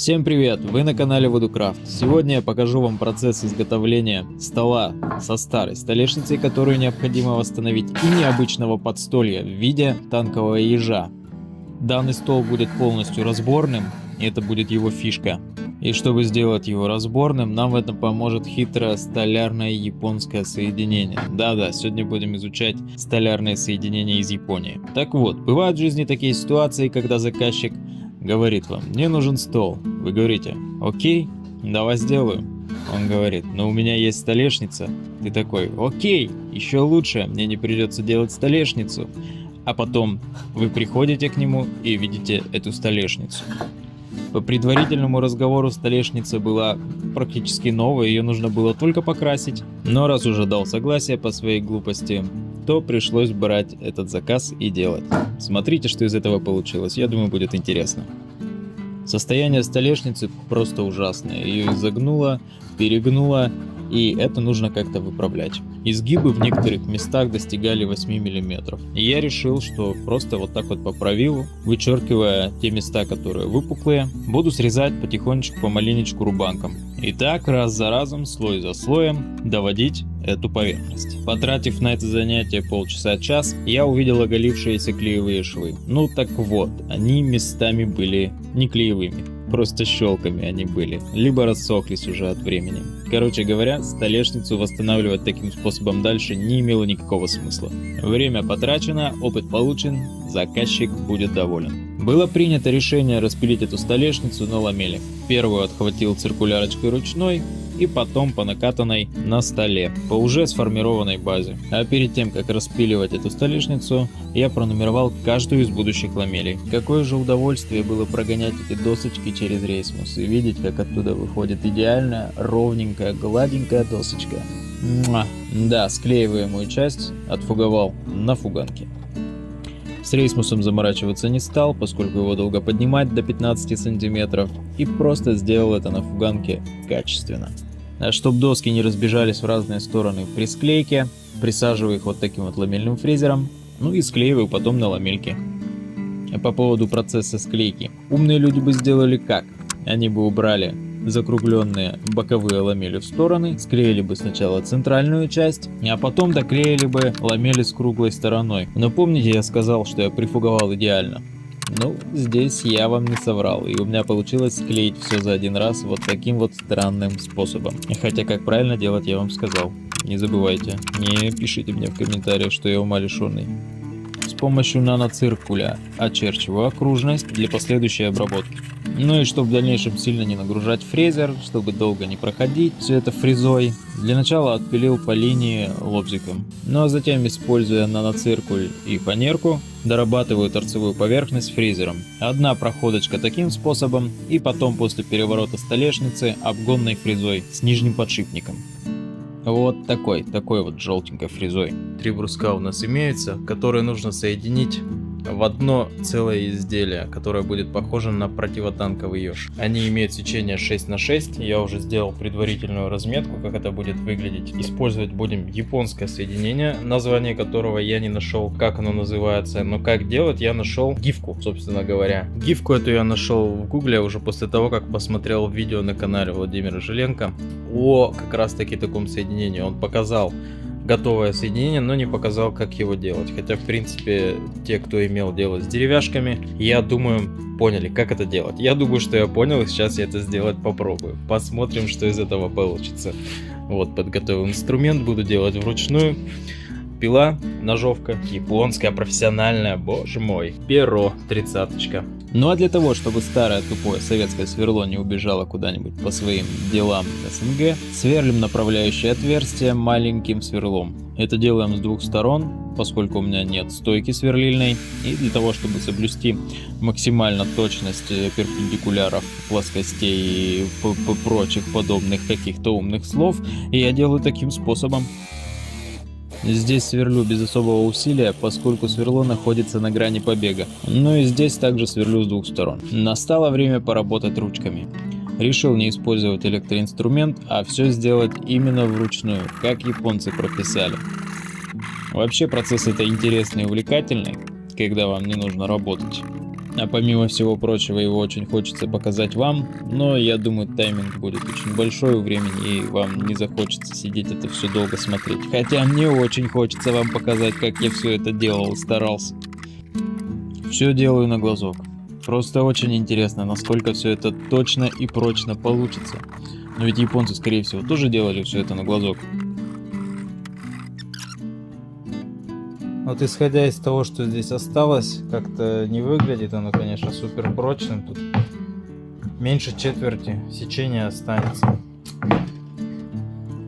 Всем привет! Вы на канале Вудукрафт. Сегодня я покажу вам процесс изготовления стола со старой столешницей, которую необходимо восстановить, и необычного подстолья в виде танкового ежа. Данный стол будет полностью разборным, и это будет его фишка. И чтобы сделать его разборным, нам в этом поможет хитрое столярное японское соединение. Да-да, сегодня будем изучать столярные соединения из Японии. Так вот, бывают в жизни такие ситуации, когда заказчик говорит вам: мне нужен стол. Вы говорите: окей, давай сделаю. Он говорит: но у меня есть столешница. Ты такой: окей, еще лучше, мне не придется делать столешницу. А потом вы приходите к нему и видите эту столешницу. По предварительному разговору столешница была практически новая, ее нужно было только покрасить. Но раз уже дал согласие по своей глупости, то пришлось брать этот заказ и делать. Смотрите, что из этого получилось, я думаю, будет интересно. Состояние столешницы просто ужасное, ее изогнуло, перегнуло, и это нужно как-то выправлять. Изгибы в некоторых местах достигали 8 мм. И я решил, что просто вот так вот поправил, вычеркивая те места, которые выпуклые, буду срезать потихонечку, помаленечку рубанком. И так раз за разом, слой за слоем доводить эту поверхность. Потратив на это занятие полчаса-час, я увидел оголившиеся клеевые швы. Ну так вот, они местами были не клеевыми, просто щелками они были, либо рассохлись уже от времени. Короче говоря, столешницу восстанавливать таким способом дальше не имело никакого смысла. Время потрачено, опыт получен, заказчик будет доволен. Было принято решение распилить эту столешницу на ламели. Первую отхватил циркулярочкой ручной, и потом по накатанной на столе, по уже сформированной базе. А перед тем, как распиливать эту столешницу, я пронумеровал каждую из будущих ламелей. Какое же удовольствие было прогонять эти досочки через рейсмус и видеть, как оттуда выходит идеальная, ровненькая, гладенькая досочка. Муа! Да, склеиваемую часть отфуговал на фуганке. С рейсмусом заморачиваться не стал, поскольку его долго поднимать до 15 сантиметров, и просто сделал это на фуганке качественно. А чтобы доски не разбежались в разные стороны при склейке, присаживаю их вот таким вот ламельным фрезером, ну и склеиваю потом на ламельке. По поводу процесса склейки. Умные люди бы сделали как? Они бы убрали закругленные боковые ламели в стороны, склеили бы сначала центральную часть, а потом доклеили бы ламели с круглой стороной. Но помните, я сказал, что я прифуговал идеально? Ну, здесь я вам не соврал, и у меня получилось склеить все за один раз вот таким вот странным способом. Хотя как правильно делать, я вам сказал. Не забывайте, не пишите мне в комментариях, что я ума лишенный. С помощью наноциркуля очерчиваю окружность для последующей обработки. Ну и чтобы в дальнейшем сильно не нагружать фрезер, чтобы долго не проходить все это фрезой, для начала отпилил по линии лобзиком. Ну а затем, используя наноциркуль и фанерку, дорабатываю торцевую поверхность фрезером. Одна проходочка таким способом, и потом после переворота столешницы обгонной фрезой с нижним подшипником. Вот такой вот желтенькой фрезой. 3 бруска у нас имеются, которые нужно соединить в одно целое изделие, которое будет похоже на противотанковый еж. Они имеют сечение 6х6, я уже сделал предварительную разметку, как это будет выглядеть. Использовать будем японское соединение, название которого я не нашел, как оно называется, но как делать я нашел гифку, собственно говоря. Гифку эту я нашел в гугле уже после того, как посмотрел видео на канале Владимира Жиленко о как раз таки таком соединении. Он показал готовое соединение, но не показал, как его делать. Хотя, в принципе, те, кто имел дело с деревяшками, я думаю, поняли, как это делать. Я думаю, что я понял, и сейчас я это сделать попробую. Посмотрим, что из этого получится. Вот, подготовил инструмент, буду делать вручную. Пила, ножовка, японская, профессиональная, боже мой. Перо, 30-очка. Ну а для того, чтобы старое тупое советское сверло не убежало куда-нибудь по своим делам в СНГ, сверлим направляющее отверстие маленьким сверлом. Это делаем с двух сторон, поскольку у меня нет стойки сверлильной, и для того, чтобы соблюсти максимально точность перпендикуляров, плоскостей и прочих подобных каких-то умных слов, я делаю таким способом. Здесь сверлю без особого усилия, поскольку сверло находится на грани побега. Ну и здесь также сверлю с двух сторон. Настало время поработать ручками. Решил не использовать электроинструмент, а все сделать именно вручную, как японцы прописали. Вообще процесс это интересный и увлекательный, когда вам не нужно работать. А помимо всего прочего, его очень хочется показать вам, но я думаю, тайминг будет очень большой у времени, и вам не захочется сидеть это все долго смотреть. Хотя мне очень хочется вам показать, как я все это делал и старался. Все делаю на глазок. Просто очень интересно, насколько все это точно и прочно получится. Но ведь японцы, скорее всего, тоже делали все это на глазок. Вот исходя из того, что здесь осталось, как-то не выглядит оно, конечно, супер прочным. Тут меньше четверти сечения останется.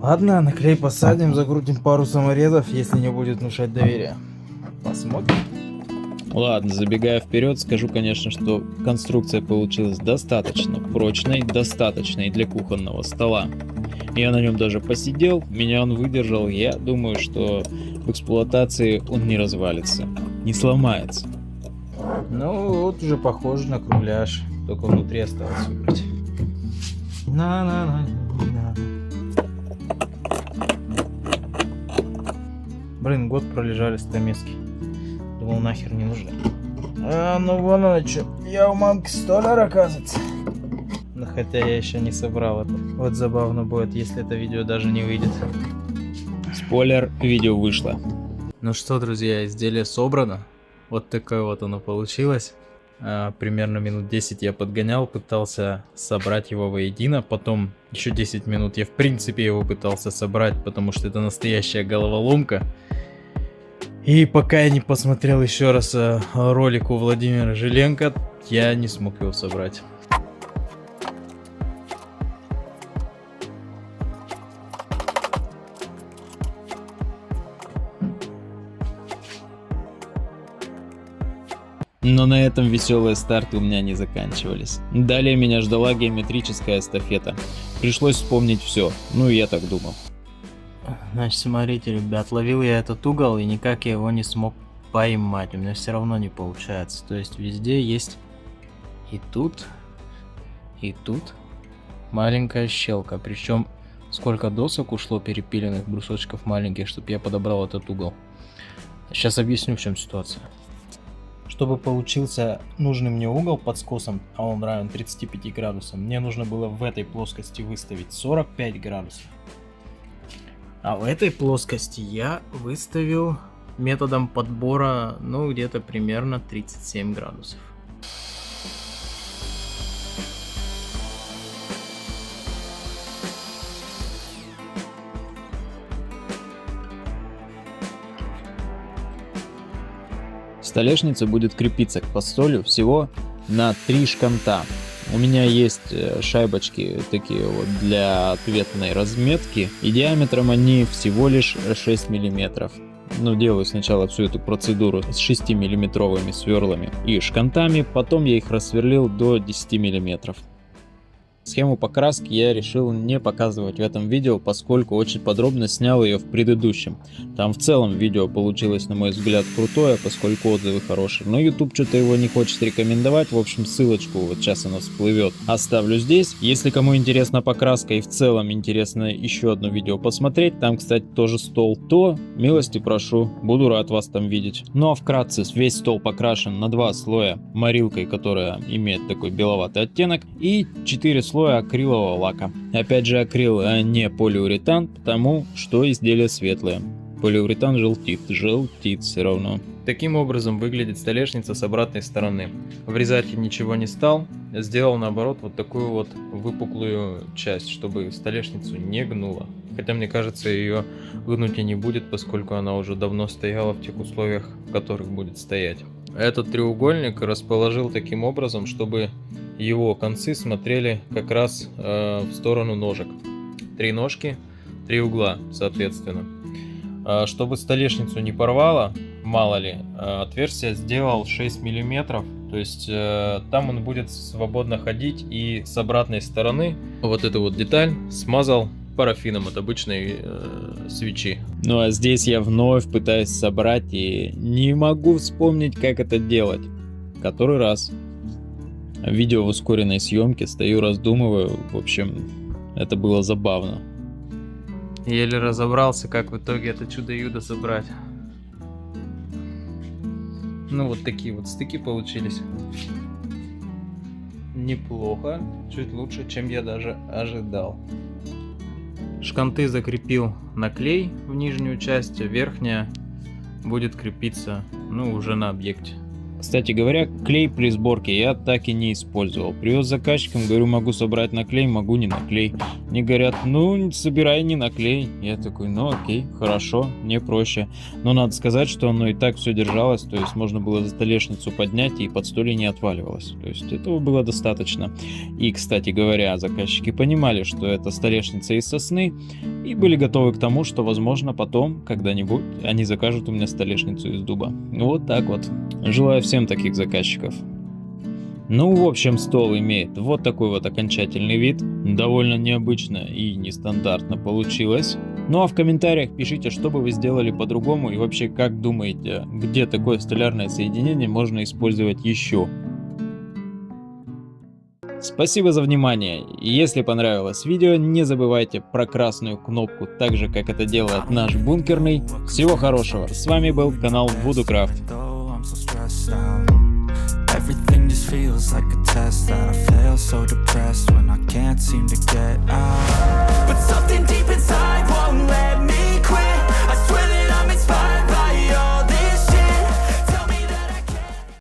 Ладно, на клей посадим, закрутим пару саморезов, если не будет внушать доверия. Посмотрим. Ладно, забегая вперед, скажу, конечно, что конструкция получилась достаточно прочной, достаточной для кухонного стола. Я на нем даже посидел, меня он выдержал, я думаю, что в эксплуатации он не развалится, не сломается. Ну, вот уже похоже на кругляш, только внутри осталось выбрать. Блин, год пролежали стамески. Думал, нахер не нужны. А, ну вон оно что. Я у мамки столяр, оказывается. Ну, хотя я еще не собрал это. Вот забавно будет, если это видео даже не выйдет. Спойлер, видео вышло. Ну что, друзья, изделие собрано. Вот такое вот оно получилось. Примерно минут 10 я подгонял, пытался собрать его воедино. Потом еще 10 минут я в принципе его пытался собрать, потому что это настоящая головоломка. И пока я не посмотрел еще раз ролик у Владимира Жиленко, я не смог его собрать. Но на этом веселые старты у меня не заканчивались. Далее меня ждала геометрическая эстафета. Пришлось вспомнить все, ну и я так думал. Значит, смотрите, ребят, ловил я этот угол и никак я его не смог поймать. У меня все равно не получается. То есть везде есть и тут маленькая щелка. Причем сколько досок ушло перепиленных брусочков маленьких, чтобы я подобрал этот угол. Сейчас объясню, в чем ситуация. Чтобы получился нужный мне угол под скосом, а он равен 35 градусам, мне нужно было в этой плоскости выставить 45 градусов. А в этой плоскости я выставил методом подбора, ну, где-то примерно 37 градусов. Столешница будет крепиться к подстолью всего на 3 шканта. У меня есть шайбочки такие вот для ответной разметки, и диаметром они всего лишь 6 миллиметров. Ну, делаю сначала всю эту процедуру с 6 миллиметровыми сверлами и шкантами, потом я их рассверлил до 10 миллиметров. Схему покраски я решил не показывать в этом видео, поскольку очень подробно снял ее в предыдущем. Там в целом видео получилось, на мой взгляд, крутое, поскольку отзывы хорошие. Но YouTube что-то его не хочет рекомендовать. В общем, ссылочку, вот сейчас она всплывет, оставлю здесь. Если кому интересна покраска и в целом интересно еще одно видео посмотреть, там, кстати, тоже стол, то милости прошу, буду рад вас там видеть. Ну а вкратце, весь стол покрашен на 2 слоя морилкой, которая имеет такой беловатый оттенок, и 4 слоя акрилового лака. Опять же, акрил, а не полиуретан, потому что изделие светлое. Полиуретан желтит все равно. Таким образом выглядит столешница с обратной стороны. Врезать я ничего не стал, сделал наоборот вот такую вот выпуклую часть, чтобы столешницу не гнуло. Хотя мне кажется, ее гнуть и не будет, поскольку она уже давно стояла в тех условиях, в которых будет стоять. Этот треугольник расположил таким образом, чтобы его концы смотрели как раз в сторону ножек. 3 ножки, 3 угла, соответственно. Чтобы столешницу не порвало, мало ли, отверстие сделал 6 миллиметров. То есть там он будет свободно ходить, и с обратной стороны вот эту вот деталь смазал парафином от обычной свечи. Ну а здесь я вновь пытаюсь собрать и не могу вспомнить, как это делать. Который раз. Видео в ускоренной съемке, стою, раздумываю. В общем, это было забавно. Еле разобрался, как в итоге это чудо-юдо собрать. Ну, вот такие вот стыки получились. Неплохо, чуть лучше, чем я даже ожидал. Шканты закрепил на клей в нижнюю часть, а верхняя будет крепиться, ну, уже на объекте. Кстати говоря, клей при сборке я так и не использовал. Привез заказчикам, говорю, могу собрать на клей, могу не на клей. Мне говорят, ну, собирай не на клей. Я такой, ну окей, хорошо, мне проще. Но надо сказать, что оно и так все держалось, то есть можно было за столешницу поднять и подстолье не отваливалось. То есть этого было достаточно. И, кстати говоря, заказчики понимали, что это столешница из сосны, и были готовы к тому, что, возможно, потом, когда-нибудь, они закажут у меня столешницу из дуба. Вот так вот. Желаю всем таких заказчиков. Ну, в общем, стол имеет вот такой вот окончательный вид. Довольно необычно и нестандартно получилось. Ну а в комментариях пишите, что бы вы сделали по-другому и вообще как думаете, где такое столярное соединение можно использовать еще. Спасибо за внимание. Если понравилось видео, не забывайте про красную кнопку, так же как это делает наш бункерный. Всего хорошего. С вами был канал Вудукрафт. Everything just feels like a test that I fail so depressed when I can't seem to get out. But something deep inside